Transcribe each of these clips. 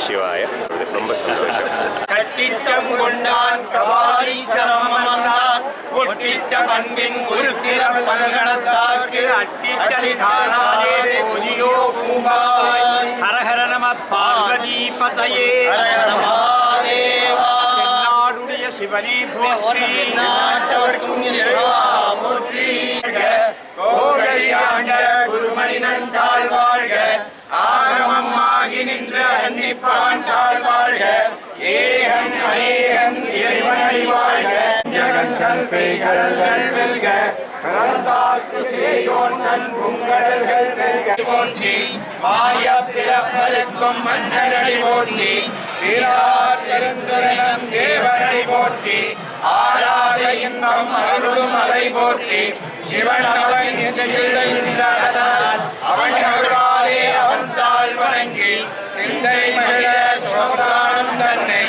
சிவாய. ரொம்ப சந்தோஷம். கட்டிட்டம் கொண்டான் கபாலீச்சரம் வந்தான் ஒட்டிட்ட பண்பின் குருத்திரம் பல்கணத்தாக்கு அட்டிட்டலி தானாதே சோதியோ பூம்பாய். ஹரஹர நம பார்வதி பதயே நாடுடைய சிவனே போற்றி நாட்டவர்க்கும் போற்றி. கோகழியாண்ட குருமணினன் தாழ் வாழ்க ஆகமம் ஆகி நின்ற அன்னிப்பான் தாழ் வாழ்க ஏகன் அநேகன் இறைவனடி வாழ்க ஜகந்தல் பெய்கடல்கள் வெல்க கடந்தாக்கு சேயோன் தன் பூங்கடல்கள் வெல்க போற்றி. மாய பிறப்பருக்கும் மன்னரடி போற்றி சீரார் பெருந்துரையம் தேவனடி போற்றி. ஆராத இன்பம் அருளும் அலை போற்றி. சிவன் அவன் நின்றால் அவன் அருளாலே அவன் தாழ் வணங்கி சிந்தை மகிழ சோதானம் தன்னை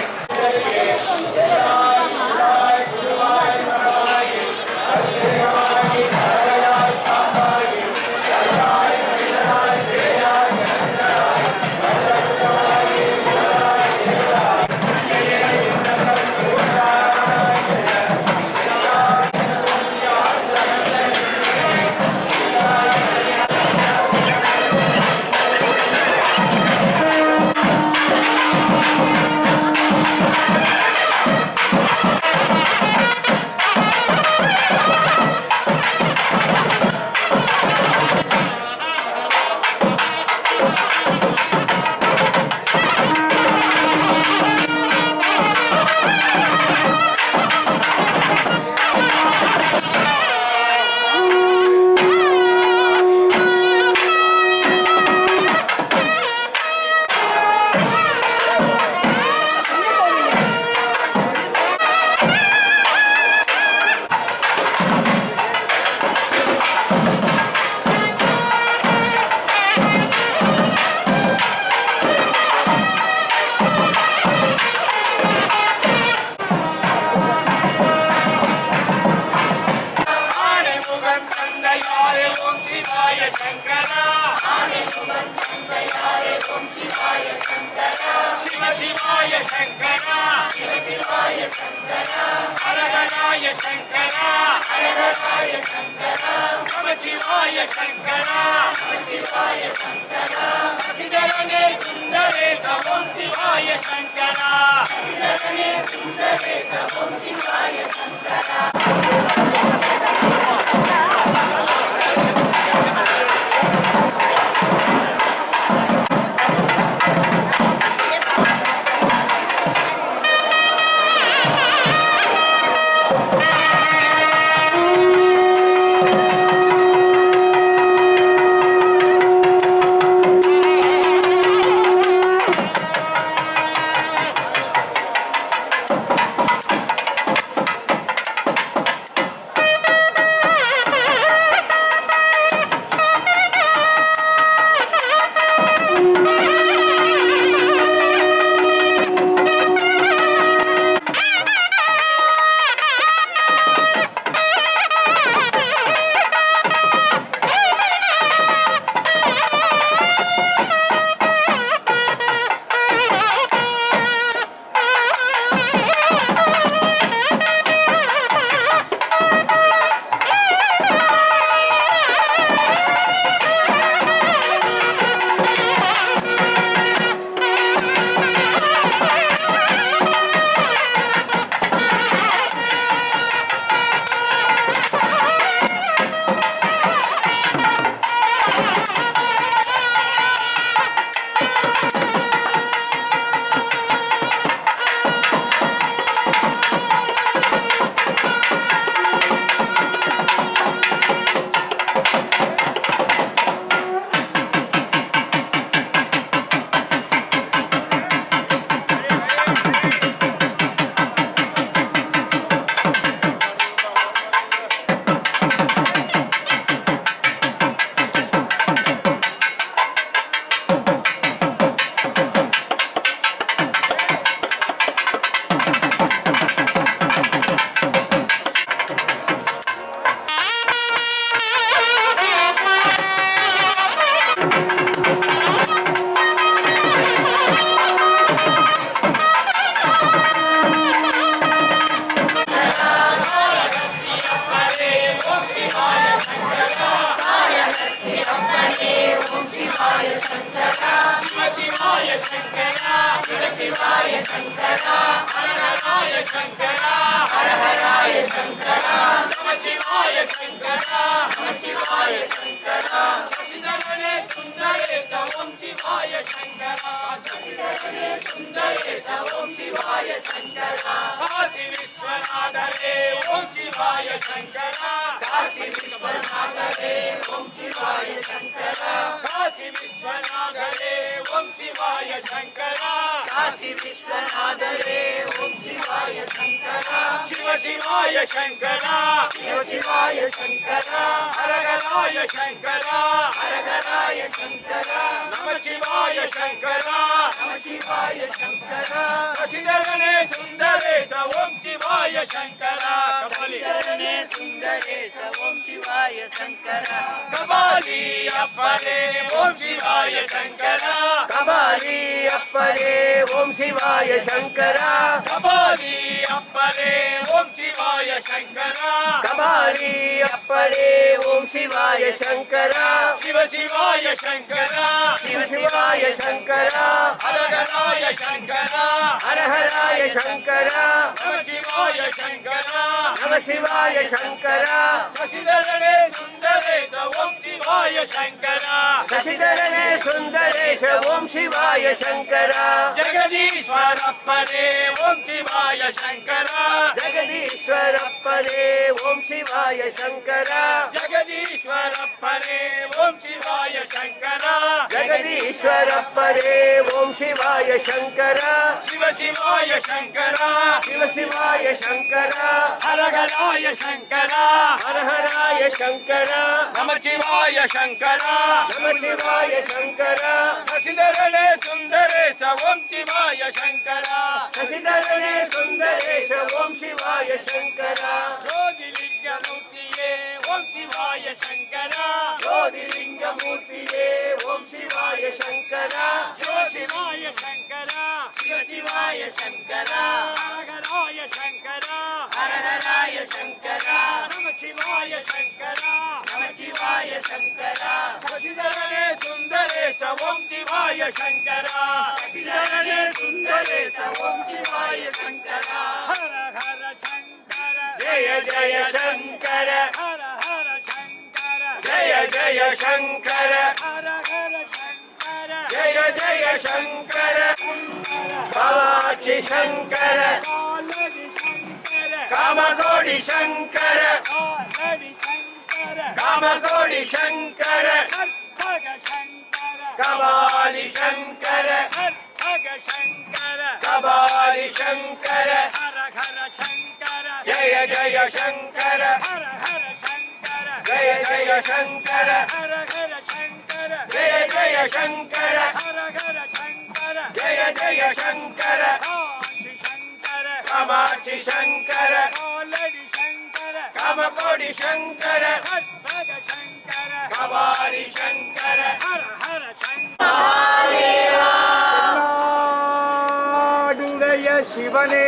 சிவனே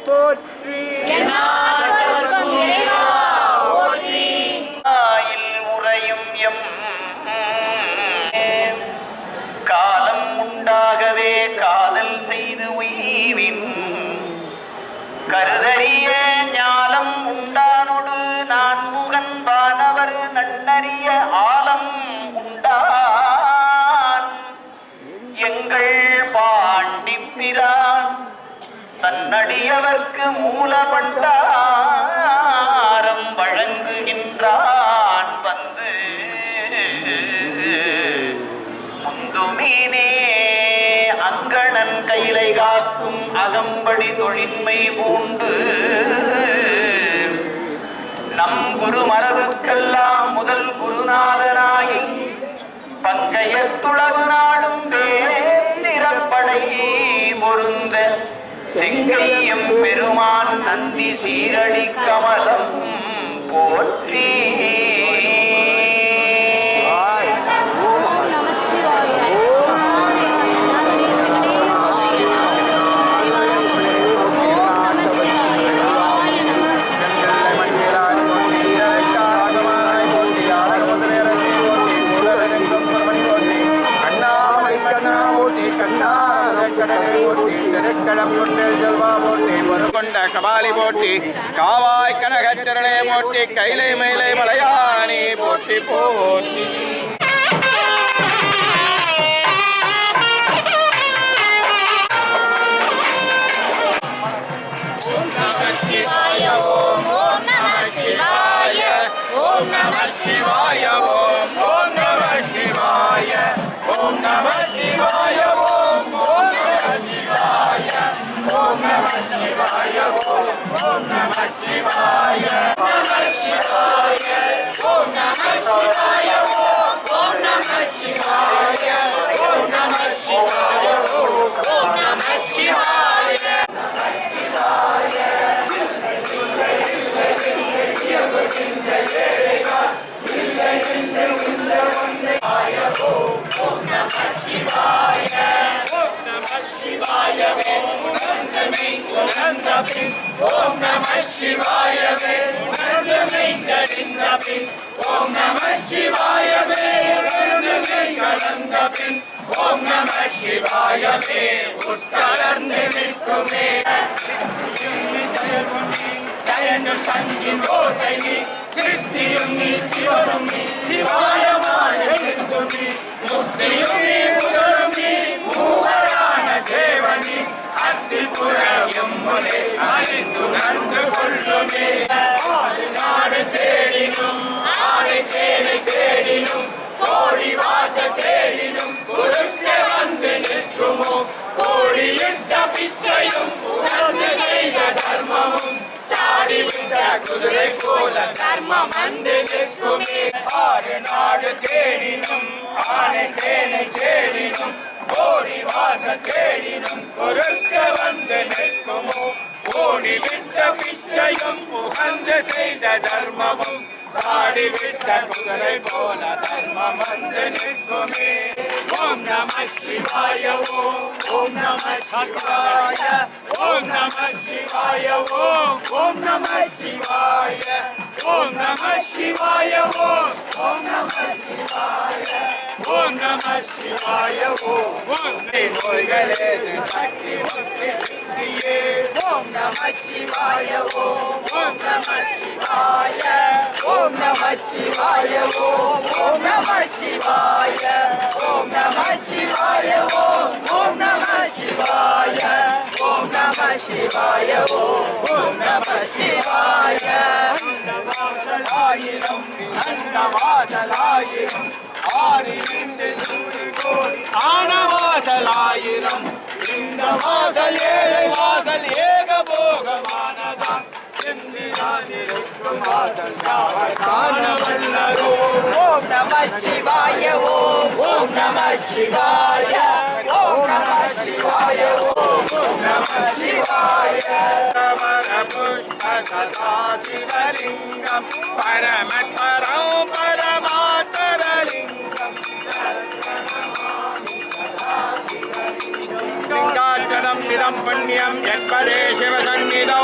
போற்றி உறையும் எம் காலம் உண்டாகவே காதல் செய்து உய்வின் கருதறிய ஞாலம் உண்டானொடு நான்முகன் வானவர் நன்னறிய ஆலம் உண்டான் எங்கள் பாண்டிப்பிரான் தன்னடியவர்க்கு மூலபண்டாரம் வழங்குகின்றான் வந்து முந்துமீனே அங்கணன் கைலை காக்கும் அகம்படி தொழின்மை பூண்டு நம் குரு மரபுக்கெல்லாம் முதல் குருநாதனாகி பங்கையத்துளவு நாடும் வேந்திரப்படை பொருந்த செங்கையம் பெருமான் நந்தி சீரடி கமலம் போற்றி கண்ணா கொண்ட கபாலி போட்டி காவாய் கனகச்சரணே போட்டி கைலை மயிலை மலையானே போட்டி போட்டி. ஓம் நம சிவாய ஓம் ஓம் நம சிவாய ஓம் நம சிவாய ஓம் ஓம் நம சிவாய ஓம் நம சிவாய ஓம் ஓம் நம சிவாய நம சிவாய ஓம் நம சிவாய ஓம் ஓம் நம சிவாய ஓம் நம சிவாய ஓம் ஓம் நம சிவாய நம சிவாய ஓம் நம சிவாயவே உணர்ந்துமை கடிந்த பின் ஓம் நம சிவாயவே உணர்ந்துமை கலந்த பின் ஓம் நம சிவாயவே உட்கலர்ந்து நிற்குமே தயனு சங்கின் ஓசை நீ சிருஷ்டியும் நீ சிவனும் நீ சிவாயமான நிற்குமே முக்தியும் நீ முதலும் நீ மூவரான தேவனி அத்திபுர எம்முனை அறிந்துணர்ந்து கொள்ளுமே ஆடு நாடு தேடினும் ஆடை சேனை தேடினும் கோடி வாச தேடினும் குறுக்க வந்து நிற்குமோ கோடியிட்ட பிச்சையும் உணர்ந்து செய்த தர்மமும் சாடிவிட்ட குதிரை போல தர்மம் வந்து நிற்குமே ஆடு நாடு தேடினும் ஆடை சேனை தேடினும் கோடி வாச தேடினும் பொறுக்க வந்து நிற்குமோ ஓடி விட்ட பிச்சையும் உகந்து செய்த தர்மமும் சாடி விட்ட குதிரை போல தர்மம் வந்து நிற்குமே ஓம் நம சிவாய ஓம் நம சிவாய ஓம் நம சிவாய ஓம் நம சிவாய ஓம் நம சிவாய ஓம் நம சிவாய ஓம் நம சிவாய ஓம் நோய்களே சக்தி முக்தி சித்தியே ஓம் நம சிவாய ஓம் நம சிவாய ஓம் நம சிவாய ஓம் நம சிவாய ஓம் நம சிவாய ஓம் நம சிவாய ஓம் நம சிவாய ஓம் நம சிவாய அண்டவாசலாயிரம் அண்டவாசலாயிரம் ஆறிரண்டு நூறு கோடி ஆனவாசலாயிரம் இந்த வாசல் ஏழை வாசல் ஏகபோகமானதான் சென்றிருக்கும் வாசல் யாவர் காணவல்லரோ ஓம் நம சிவாய ஓம் நம சிவாய ஓம் நம சிவாய ஓம் நம சிவாய சிவலிங்கம் பரமபரம் பரமாத்தரலிங்கம் லிங்காச்சலம் விதம் புண்ணியம் யத்பதே சிவசந்நிதோ